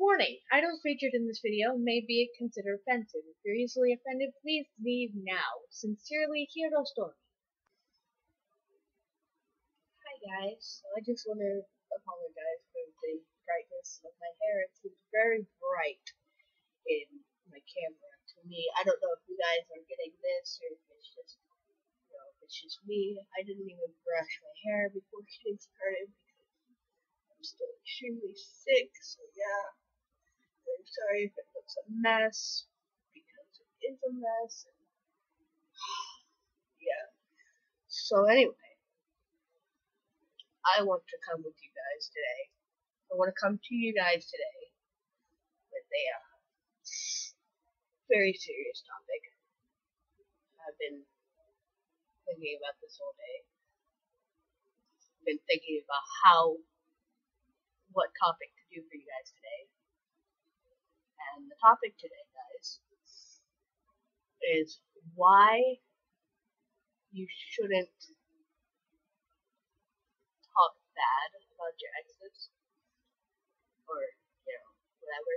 Warning: items featured in this video may be considered offensive. If you're easily offended, please leave now. Sincerely, Hero Story. Hi guys, so I just want to apologize for the brightness of my hair. It seems very bright in my camera to me. I don't know if you guys are getting this or if it's just, if it's just me. I didn't even brush my hair before getting started because I'm still extremely sick, so yeah. I'm sorry if it looks a mess, because it is a mess. And, yeah. So anyway, I want to come with you guys today. I want to come to you guys today with a very serious topic. I've been thinking about this all day. I've been thinking about what topic to do for you guys today. And the topic today, guys, is why you shouldn't talk bad about your exes, or, whatever.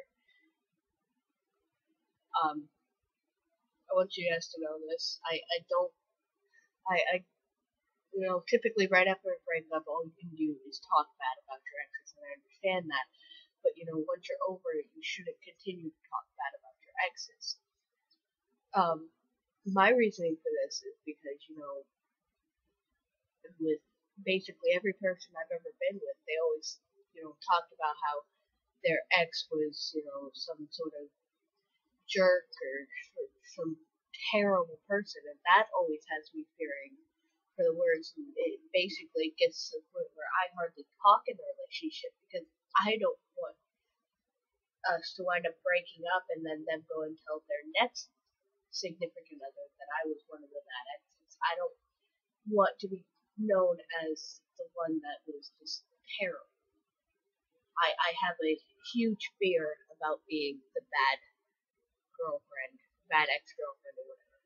I want you guys to know this. Typically right after a breakup, all you can do is talk bad about your exes, and I understand that. But, once you're over it, you shouldn't continue to talk bad about your exes. My reasoning for this is because, with basically every person I've ever been with, they always, talked about how their ex was, some sort of jerk or some terrible person, and that always has me fearing for the words. And it basically gets to the point where I hardly talk in a relationship because I don't want us to wind up breaking up and then them go and tell their next significant other that I was one of the bad exes. I don't want to be known as the one that was just terrible. I have a huge fear about being the bad girlfriend, bad ex-girlfriend, or whatever.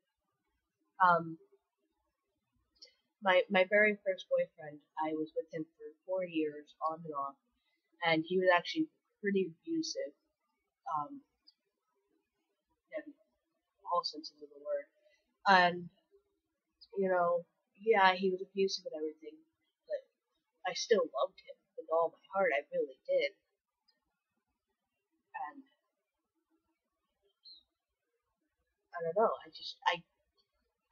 My very first boyfriend, I was with him for 4 years, on and off, and he was actually pretty abusive, in all senses of the word. And, yeah, he was abusive and everything, but I still loved him with all my heart. I really did. And I don't know.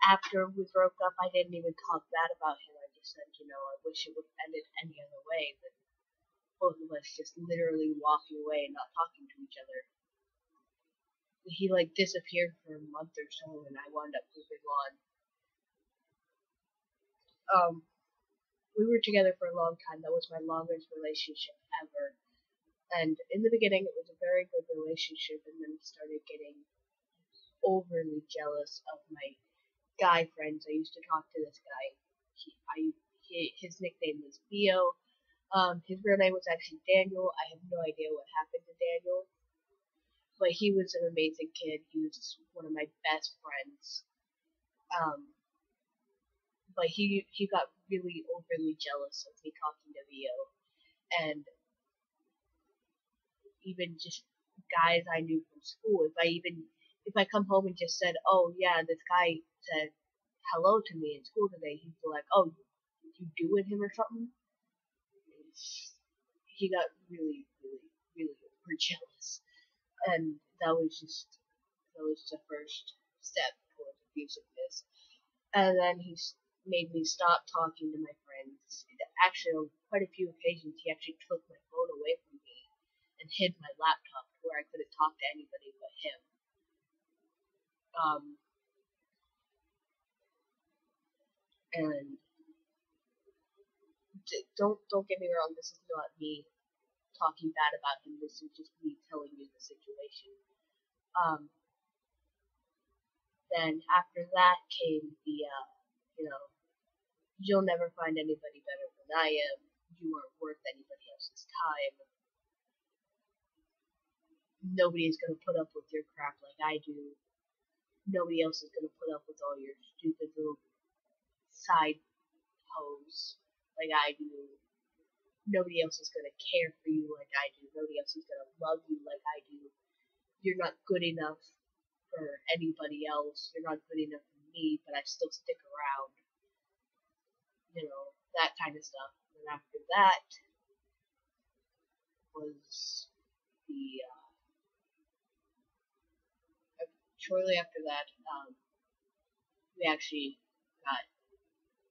After we broke up, I didn't even talk bad about him. I just said, I wish it would have ended any other way than both of us just literally walking away and not talking to each other. He disappeared for a month or so, and I wound up moving on. We were together for a long time. That was my longest relationship ever. And in the beginning, it was a very good relationship, and then started getting overly jealous of my guy friends. I used to talk to this guy. His nickname was Theo. His real name was actually Daniel. I have no idea what happened to Daniel, but he was an amazing kid. He was one of my best friends. But he got really overly jealous of me talking to Theo, and even just guys I knew from school. If I come home and just said, "Oh yeah, this guy said hello to me in school today," he'd be like, "Oh, did you do with him or something?" He got really, really, really over jealous, and that was the first step towards abusiveness. And then he made me stop talking to my friends. Actually, on quite a few occasions, he actually took my phone away from me and hid my laptop to where I couldn't talk to anybody but him. And don't get me wrong, this is not me talking bad about him. This is just me telling you the situation. Then after that came the you'll never find anybody better than I am. You aren't worth anybody else's time. Nobody's gonna put up with your crap like I do. Nobody else is gonna put up with all your stupid little side hoes like I do. Nobody else is gonna care for you like I do. Nobody else is gonna love you like you're not good enough for anybody else. You're not good enough for me, but I still stick around. That kind of stuff. And after that was the shortly after that, we actually got.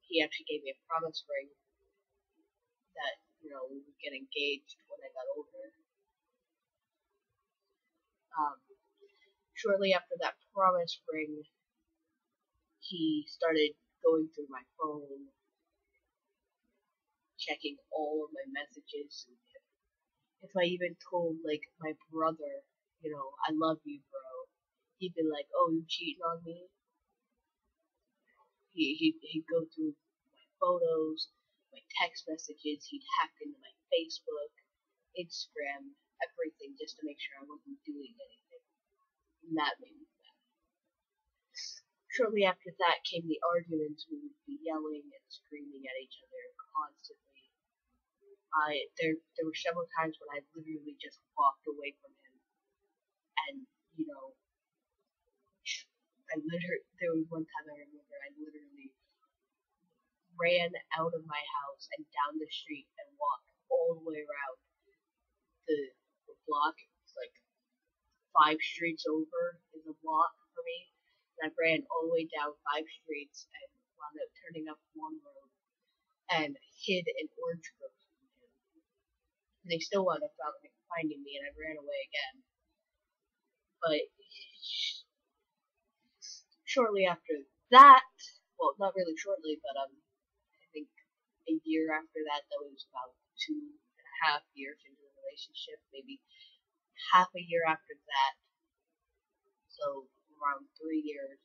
He actually gave me a promise ring that we would get engaged when I got older. Shortly after that promise ring, he started going through my phone, checking all of my messages. If I even told like my brother, I love you, bro, he'd be like, "Oh, you cheating on me?" He'd go through my photos, my text messages. He'd hack into my Facebook, Instagram, everything just to make sure I wasn't doing anything. And that made me mad. Shortly after that came the arguments. We would be yelling and screaming at each other constantly. There were several times when I literally just walked away from him, and there was one time I remember I literally ran out of my house and down the street and walked all the way around the block. It's like 5 streets over is a block for me. And I ran all the way down 5 streets and wound up turning up one road and hid in orange groves from him. And they still wound up finding me, and I ran away again. But shortly after that, well, not really shortly, but I think a year after that, that was about 2.5 years into the relationship, maybe half a year after that, so around 3 years,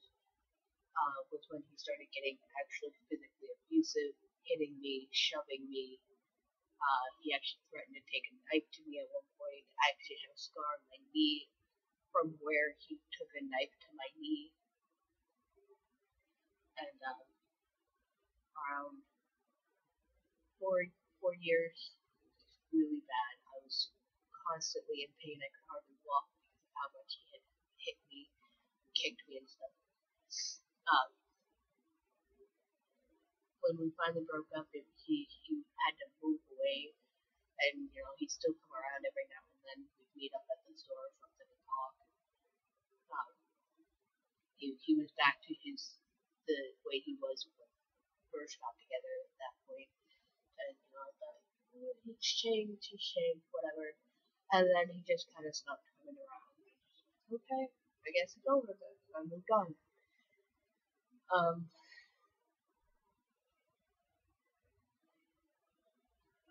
was when he started getting actually physically abusive, hitting me, shoving me. He actually threatened to take a knife to me at one point. I actually have a scar on my knee from where he took a knife to my knee. And around 4 years, it was really bad. I was constantly in pain. I could hardly walk because of how much he had hit me, kicked me, and stuff. When we finally broke up, he had to move away, and he'd still come around every now and then. We'd meet up at the store or something and talk. He was back to the way he was when we first got together at that point. And I thought, he's changed, whatever. And then he just kind of stopped coming around. Okay, I guess it's over then. I moved on.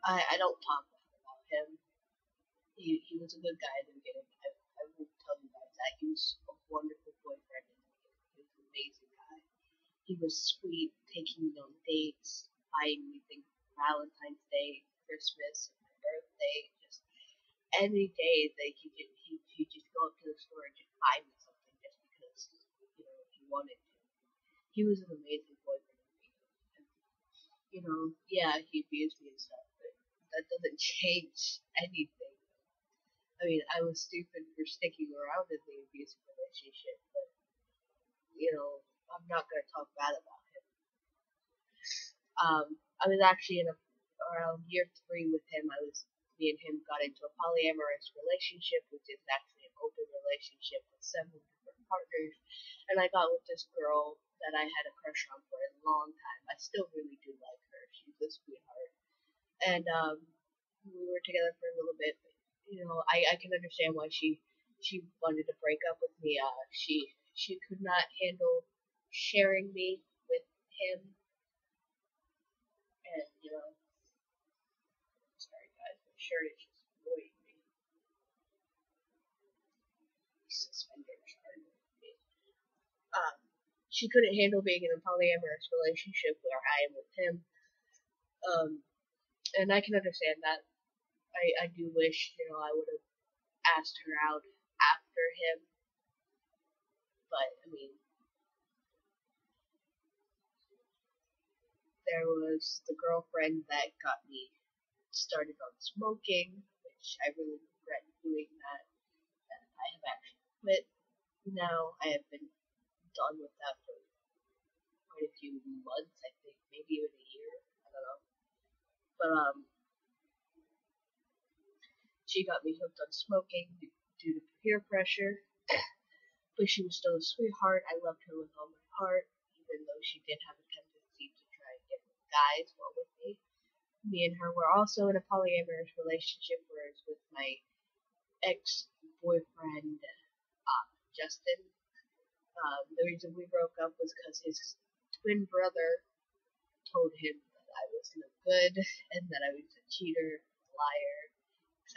I don't talk about him. He was a good guy in the beginning. I will tell you guys that. He was a wonderful boyfriend in the beginning. He was an amazing guy. He was sweet, taking me on dates, buying me things for Valentine's Day, Christmas, and my birthday. Just any day that he'd just go up to the store and just buy me something just because he wanted to. He was an amazing boyfriend. And, yeah, he abused me and stuff, but that doesn't change anything. I mean, I was stupid for sticking around in the abusive relationship, but I'm not gonna talk bad about him. I was actually around year 3 with him. Me and him got into a polyamorous relationship, which is actually an open relationship with several different partners. And I got with this girl that I had a crush on for a long time. I still really do like her. She's a sweetheart. And we were together for a little bit. But, I can understand why she wanted to break up with me. She could not handle sharing me with him. And sorry guys, my shirt is just annoying me. These suspenders are annoying me. She couldn't handle being in a polyamorous relationship where I am with him. And I can understand that. I do wish, I would have asked her out after him. But, I mean, there was the girlfriend that got me started on smoking, which I really regret doing that. And I have actually But now I have been done with that for quite a few months, I think, maybe even a year. I don't know. But she got me hooked on smoking due to peer pressure. But she was still a sweetheart. I loved her with all my heart, even though she did have a tendency to try and get with guys while with me. Me and her were also in a polyamorous relationship, whereas with my ex-boyfriend, Justin, the reason we broke up was because his twin brother told him that I was no good and that I was a cheater, liar, etc.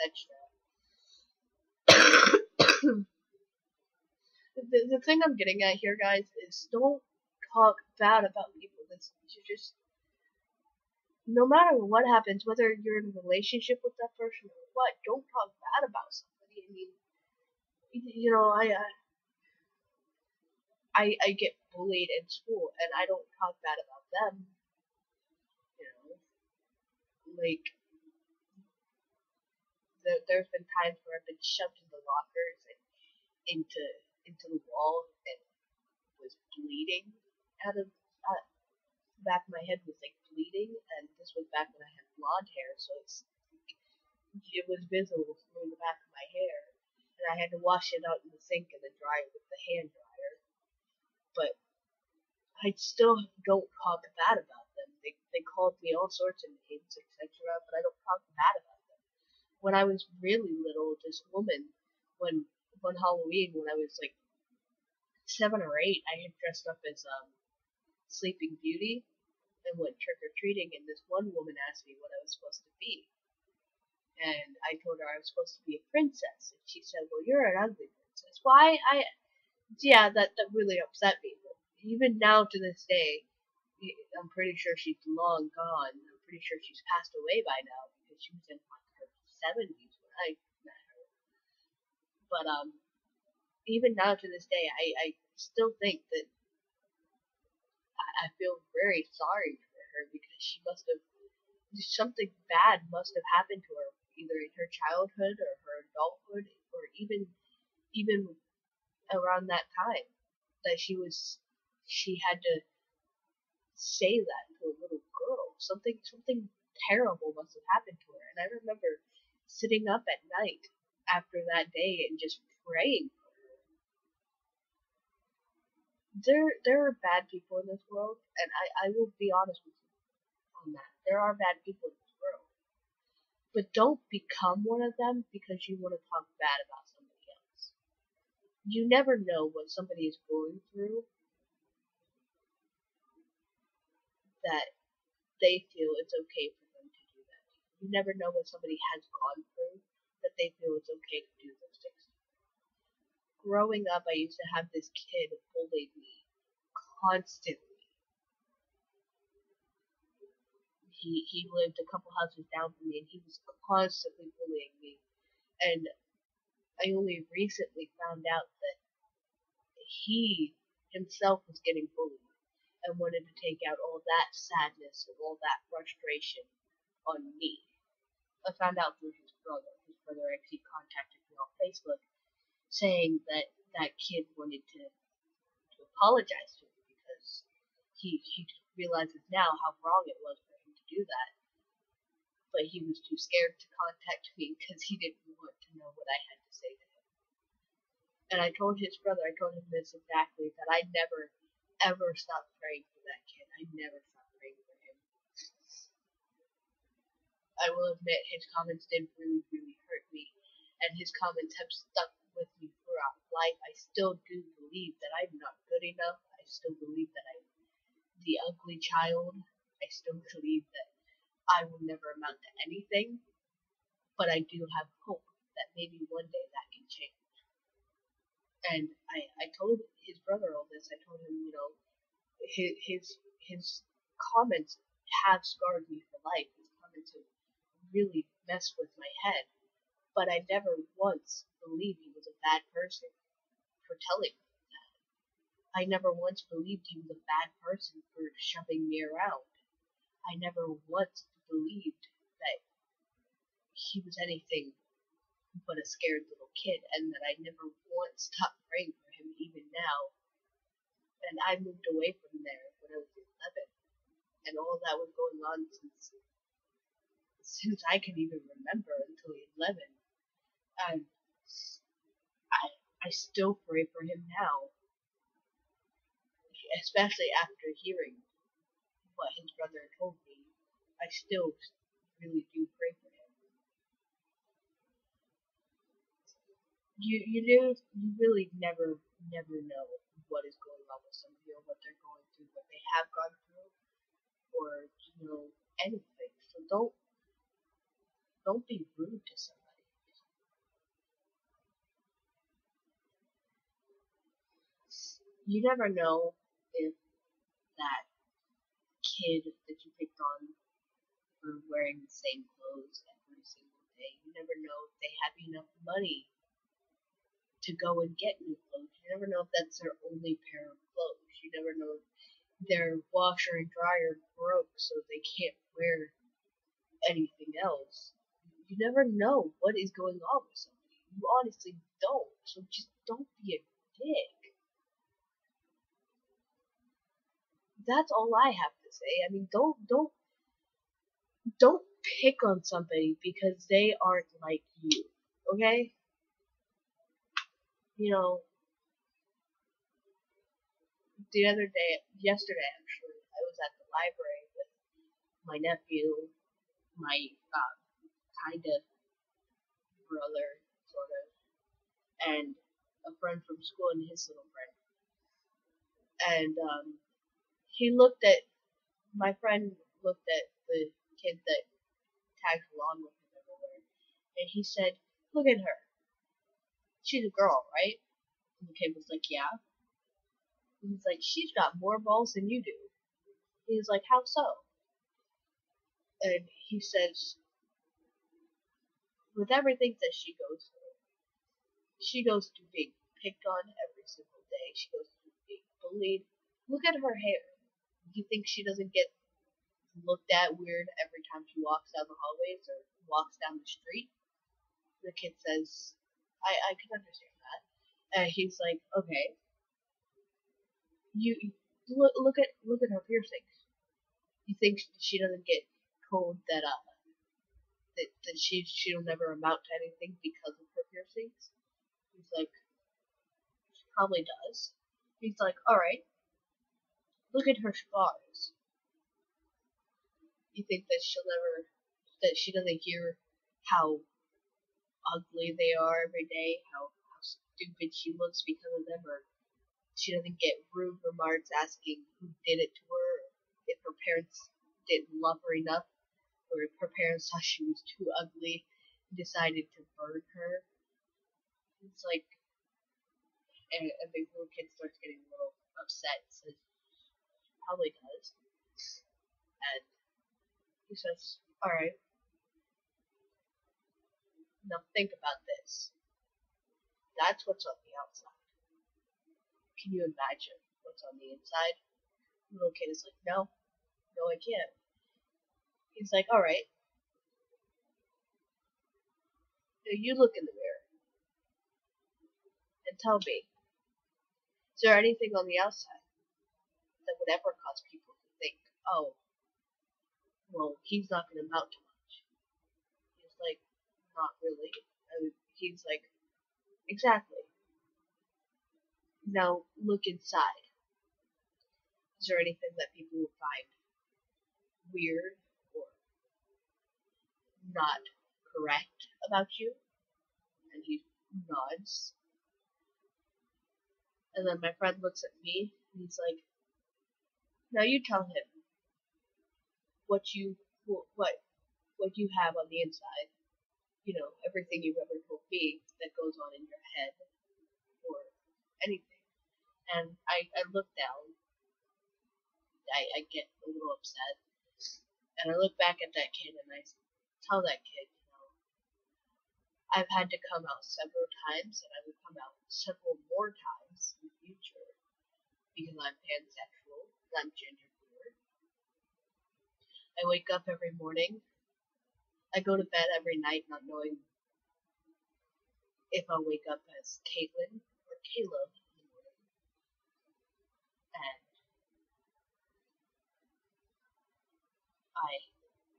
The thing I'm getting at here, guys, is don't talk bad about people. You just, no matter what happens, whether you're in a relationship with that person or what, don't talk bad about somebody. I mean, you know, I get bullied in school, and I don't talk bad about them. You know, like there's been times where I've been shoved into lockers and into the wall and was bleeding out of the back of my head was like bleeding, and this was back when I had blonde hair, so it was visible through the back of my hair, and I had to wash it out in the sink and then dry it with the hand dryer. But I still don't talk bad about them. They called me all sorts of names, etc., but I don't talk bad about them. When I was really little, this woman, when one Halloween, when I was like 7 or 8, I had dressed up as Sleeping Beauty and went trick or treating, and this one woman asked me what I was supposed to be, and I told her I was supposed to be a princess, and she said, "Well, you're an ugly princess." Why? Yeah, that really upset me. But even now to this day, I'm pretty sure she's long gone. I'm pretty sure she's passed away by now because she was in like her 70s when I met her. But even now to this day, I still think that I feel very sorry for her because she must have something bad must have happened to her either in her childhood or her adulthood or even around that time that she had to say that to a little girl. Something terrible must have happened to her. And I remember sitting up at night after that day and just praying for her. There are bad people in this world, and I will be honest with you on that. There are bad people in this world. But don't become one of them because you want to talk bad about somebody else. You never know what somebody is going through that they feel it's okay for them to do that. You never know what somebody has gone through that they feel it's okay to do those things. Growing up, I used to have this kid bully me constantly. He lived a couple houses down from me, and he was constantly bullying me. And I only recently found out that he himself was getting bullied and wanted to take out all that sadness and all that frustration on me. I found out through his brother. His brother actually contacted me on Facebook saying that that kid wanted to apologize to me because he realizes now how wrong it was for him to do that. But he was too scared to contact me because he didn't want to know what I had to say to him. And I told his brother, I told him this exactly, that I never, ever stopped praying for that kid. I never stopped praying for him. I will admit his comments did really, really hurt me, and his comments have stuck with me throughout life. I still do believe that I'm not good enough. I still believe that I'm the ugly child. I still believe that I will never amount to anything, but I do have hope that maybe one day that can change. And I told his brother all this. I told him, you know, his comments have scarred me for life. His comments have really messed with my head. But I never once believed he was a bad person for telling me that. I never once believed he was a bad person for shoving me around. I never once believed that he was anything but a scared little kid, and that I never once stopped praying for him, even now. And I moved away from there when I was 11, and all that was going on since I can even remember until 11. And I I still pray for him now, especially after hearing what his brother told me. I still really do pray for him. You really never know what is going on with somebody, or what they're going through, what they have gone through, or anything. So don't be rude to somebody. You never know if that kid that you picked on for wearing the same clothes every single day, you never know if they have enough money to go and get new clothes. You never know if that's their only pair of clothes. You never know if their washer and dryer broke so they can't wear anything else. You never know what is going on with somebody. You honestly don't. So just don't be a dick. That's all I have to say. I mean, don't pick on somebody because they aren't like you. Okay? You know, yesterday actually, I was at the library with my nephew, my kind of brother, sort of, and a friend from school and his little friend. And my friend looked at the kid that tags along with him everywhere, and he said, "Look at her. She's a girl, right?" And the kid was like, "Yeah." And he's like, "She's got more balls than you do." He's like, "How so?" And he says, "With everything that she goes through being picked on every single day. She goes through being bullied. Look at her hair. Do you think she doesn't get looked at weird every time she walks down the hallways or walks down the street?" The kid says, I can understand that. And he's like, "Okay, you look at her piercings. You think she doesn't get told that she'll never amount to anything because of her piercings?" He's like, "She probably does." He's like, "All right, look at her scars. You think that she doesn't hear how ugly they are every day, how stupid she looks because of them, or she doesn't get rude remarks asking who did it to her, if her parents didn't love her enough, or if her parents thought she was too ugly and decided to burn her." It's like, and the little kid starts getting a little upset and says, "Probably does." And he says, "Alright, now think about this. That's what's on the outside. Can you imagine what's on the inside?" The little kid is like, "No, I can't." He's like, "Alright, now you look in the mirror and tell me, is there anything on the outside that would ever cause people to think, oh, well, he's not going to amount to much?" He's like, "Not really." And he's like, "Exactly. Now look inside. Is there anything that people would find weird or not correct about you?" And he nods. And then my friend looks at me and he's like, "Now you tell him what you what you have on the inside. Everything you've ever told me that goes on in your head or anything." And I look down. I get a little upset. And I look back at that kid and I tell that kid, "I've had to come out several times, and I will come out several more times in the future because I'm pansexual and I'm genderqueer. I wake up every morning. I go to bed every night not knowing if I wake up as Caitlin or Caleb in the morning.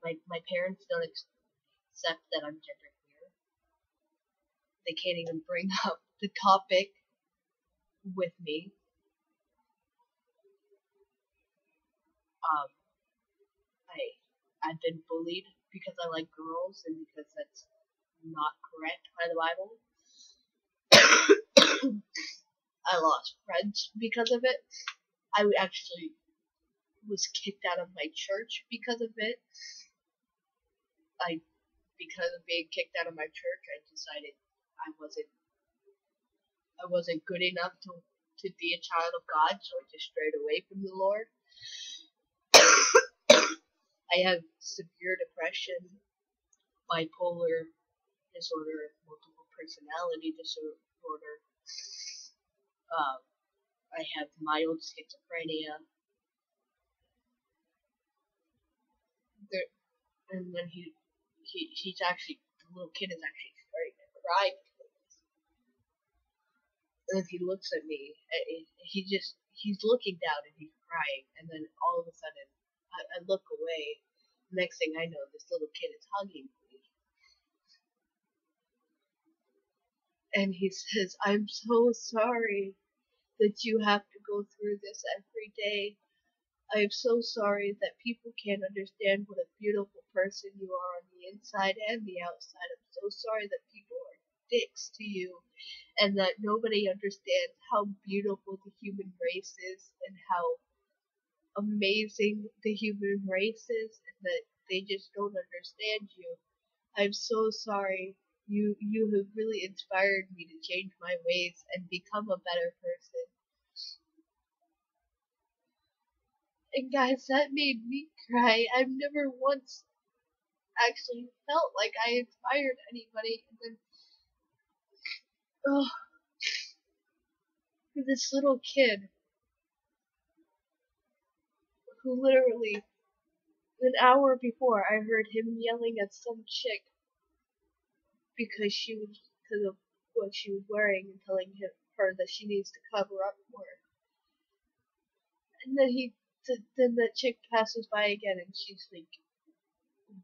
And my parents don't accept that I'm genderqueer. They can't even bring up the topic with me. I've been bullied because I like girls and because that's not correct by the Bible. I lost friends because of it. I actually was kicked out of my church because of it. Because of being kicked out of my church, I decided I wasn't good enough to be a child of God, so I just strayed away from the Lord. I have severe depression, bipolar disorder, multiple personality disorder. I have mild schizophrenia. And then he's actually, the little kid is actually starting to cry. And if he looks at me, he's looking down and he's crying. And then all of a sudden, I look away. Next thing I know, this little kid is hugging me. And he says, "I'm so sorry that you have to go through this every day. I am so sorry that people can't understand what a beautiful person you are on the inside and the outside. I'm so sorry that people are dicks to you and that nobody understands how beautiful the human race is and how amazing the human race is and that they just don't understand you. I'm so sorry. You have really inspired me to change my ways and become a better person." And guys, that made me cry. I've never once actually felt like I inspired anybody. And then, oh, this little kid who literally, an hour before, I heard him yelling at some chick because of what she was wearing and telling her that she needs to cover up more. And then that chick passes by again and she's like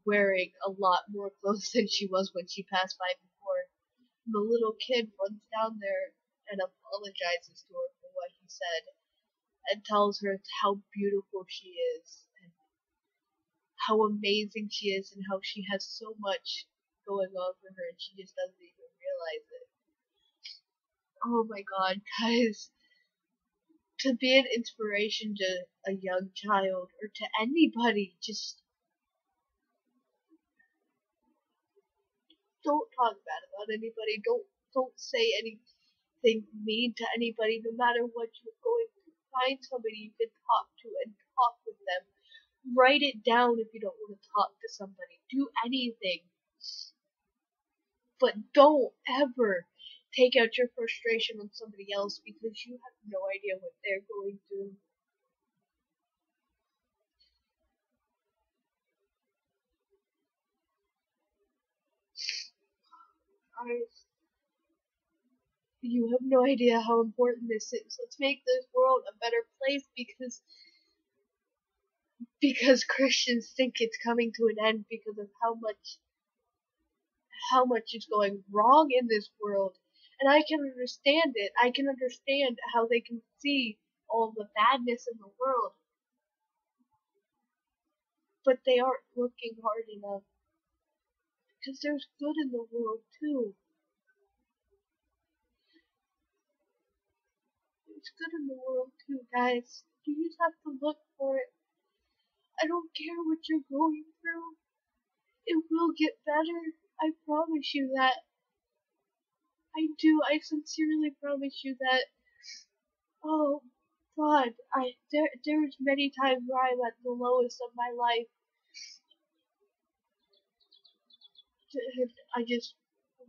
wearing a lot more clothes than she was when she passed by before. And the little kid runs down there and apologizes to her for what he said and tells her how beautiful she is and how amazing she is and how she has so much going on for her and she just doesn't even realize it. Oh my god, guys. To be an inspiration to a young child or to anybody, just don't talk bad about anybody. Don't say anything mean to anybody, no matter what you're going through. Find somebody you can talk to and talk with them. Write it down if you don't want to talk to somebody. Do anything. But don't ever take out your frustration on somebody else because you have no idea what they're going through. You have no idea how important this is. Let's make this world a better place because Christians think it's coming to an end because of how much is going wrong in this world. And I can understand it. I can understand how they can see all the badness in the world. But they aren't looking hard enough. Because there's good in the world too. There's good in the world too, guys. You just have to look for it. I don't care what you're going through. It will get better. I promise you that. I do. I sincerely promise you that. Oh, God. There's many times where I'm at the lowest of my life. I just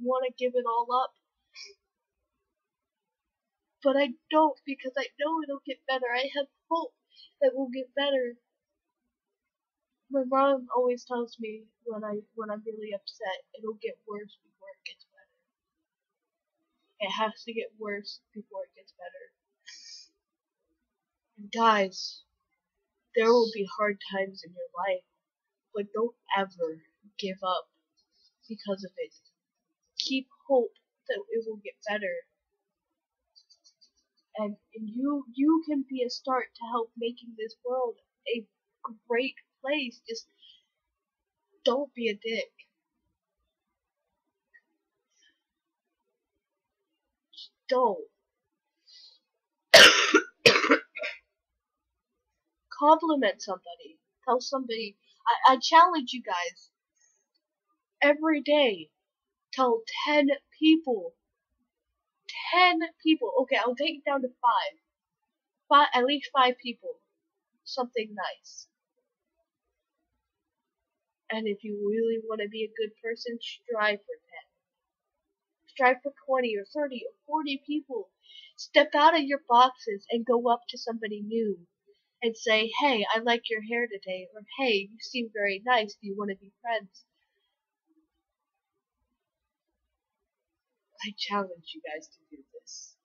want to give it all up. But I don't because I know it'll get better. I have hope that we'll get better. My mom always tells me when I'm really upset, it'll get worse before it gets better. It has to get worse before it gets better. And guys, there will be hard times in your life, but don't ever give up because of it. Keep hope that it will get better. And you can be a start to help making this world a great place. Just don't be a dick. Just don't. Compliment somebody. Tell somebody. I challenge you guys every day. Tell 10 people. 10 people. Okay, I'll take it down to 5. At least 5 people. Something nice. And if you really want to be a good person, strive for 10. Strive for 20 or 30 or 40 people. Step out of your boxes and go up to somebody new and say, hey, I like your hair today, or hey, you seem very nice, do you want to be friends? I challenge you guys to do this.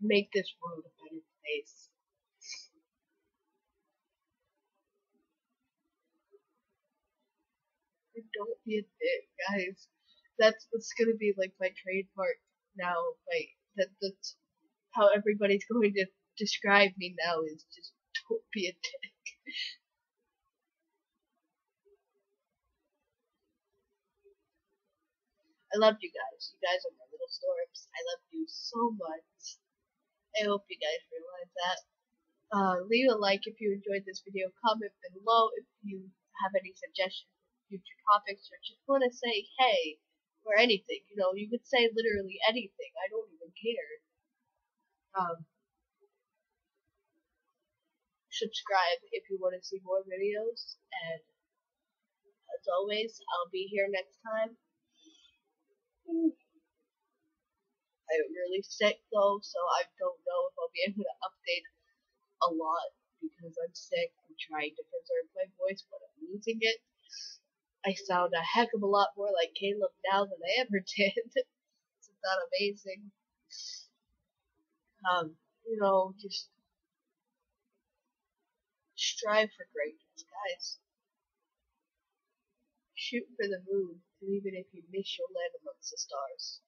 Make this world a better place. And don't be a dick, guys. That's gonna be like my trademark now. That's how everybody's going to describe me now, is just don't be a dick. I love you guys. You guys are my little storms. I love you so much. I hope you guys realize that. Leave a like if you enjoyed this video. Comment below if you have any suggestions for future topics or just want to say hey or anything. You know, you could say literally anything. I don't even care. Subscribe if you want to see more videos. And as always, I'll be here next time. I'm really sick though, so I don't know if I'll be able to update a lot because I'm sick. I'm trying to preserve my voice, but I'm losing it. I sound a heck of a lot more like Caleb now than I ever did. Isn't that amazing? You know, just strive for greatness, guys. Shoot for the moon, and even if you miss, you'll land amongst the stars.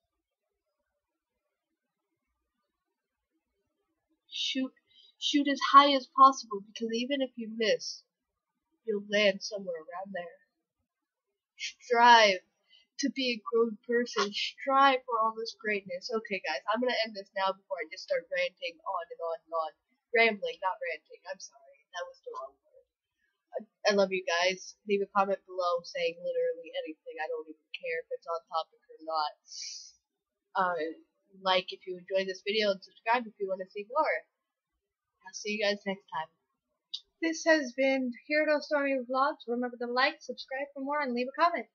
Shoot as high as possible, because even if you miss, you'll land somewhere around there. Strive to be a grown person. Strive for all this greatness. Okay, guys, I'm gonna end this now before I just start ranting on and on and on. Rambling, not ranting. I'm sorry. That was the wrong word. I love you guys. Leave a comment below saying literally anything. I don't even care if it's on topic or not. Like if you enjoyed this video and subscribe if you want to see more. I'll see you guys next time. This has been Hero Stormy Vlogs. Remember to like, subscribe for more, and leave a comment.